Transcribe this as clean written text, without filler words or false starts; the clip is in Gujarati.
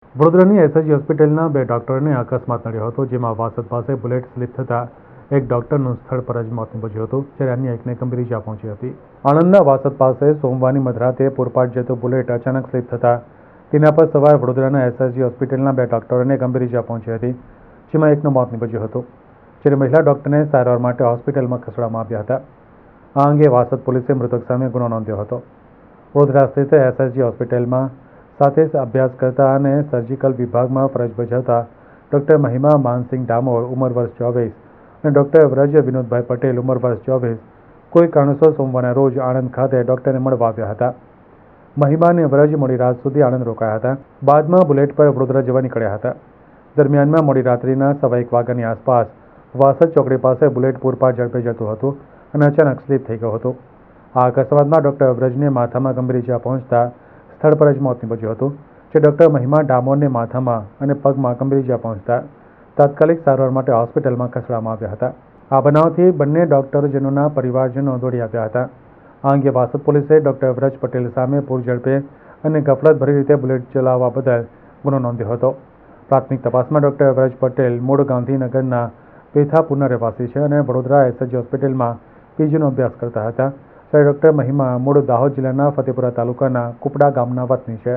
વડોદરાની એસએજી હોસ્પિટલના બે ડોક્ટરોને અકસ્માત નડ્યો હતો, જેમાં વાસદ પાસે બુલેટ સ્લીપ થતાં એક ડોક્ટરનું સ્થળ પર જ મોત નીપજ્યું હતું, જ્યારે અન્ય એકને ગંભીર ઇજા પહોંચી હતી. આણંદના વાસદ પાસે સોમવારની મધરાતે પૂરપાટ જતો બુલેટ અચાનક સ્લીપ થતાં તેના પર સવાર વડોદરાના એસએજી હોસ્પિટલના બે ડોક્ટરોને ગંભીર ઇજા પહોંચી હતી, જેમાં એકનું મોત નીપજ્યું હતું, જ્યારે મહિલા ડોક્ટરને સારવાર માટે હોસ્પિટલમાં ખસેડવામાં આવ્યા હતા. આ અંગે વાસદ પોલીસે મૃતક સામે ગુનો નોંધ્યો હતો. વડોદરા સ્થિત એસએજી હોસ્પિટલમાં સાથે અભ્યાસ કરતા અને સર્જિકલ વિભાગમાં ફરજ બજાવતા ડૉક્ટર મહિમા માનસિંહ ડામોર ઉંમર વર્ષ 24 અને ડૉક્ટર વ્રજ વિનોદભાઈ પટેલ ઉંમર વર્ષ 24 કોઈ કારણોસર સોમવારના રોજ આણંદ ખાતે ડૉક્ટરને મળવા આવ્યા હતા. મહિમા અને વ્રજ મોડી રાત સુધી આણંદ રોકાયા હતા. બાદમાં બુલેટ પર વડોદરા જવા નીકળ્યા હતા. દરમિયાનમાં મોડી રાત્રિના 1:15 વાગ્યાની આસપાસ વાસદ ચોકડી પાસે બુલેટ પૂરપાટ ઝડપે જતું હતું અને અચાનક સ્લીપ થઈ ગયું હતું. આ અકસ્માતમાં ડૉક્ટર વ્રજને માથામાં ગંભીર ઇજા પહોંચતા સ્થળ પર જ મોત નીપજ્યું હતું, જે ડૉક્ટર મહિમા ડામોરને માથામાં અને પગમાં ગંભીર ઇજા પહોંચતા તાત્કાલિક સારવાર માટે હોસ્પિટલમાં ખસેડવામાં આવ્યા હતા. આ બનાવથી બંને ડૉક્ટરજનોના પરિવારજનો દોડી આવ્યા હતા. આ અંગે વાસદ પોલીસે ડૉક્ટર વ્રજ પટેલ સામે પૂરઝડપે અને ગફલતભરી રીતે બુલેટ ચલાવવા બદલ ગુનો નોંધ્યો હતો. પ્રાથમિક તપાસમાં ડૉક્ટર વ્રજ પટેલ મૂળ ગાંધીનગરના પેથાપુરના રહેવાસી છે અને વડોદરા એસએજી હોસ્પિટલમાં પીજીનો અભ્યાસ કરતા હતા, જ્યારે ડૉક્ટર મહિમા મૂળ દાહોદ જિલ્લાના ફતેપુરા તાલુકાના કુપડા ગામના વતની છે.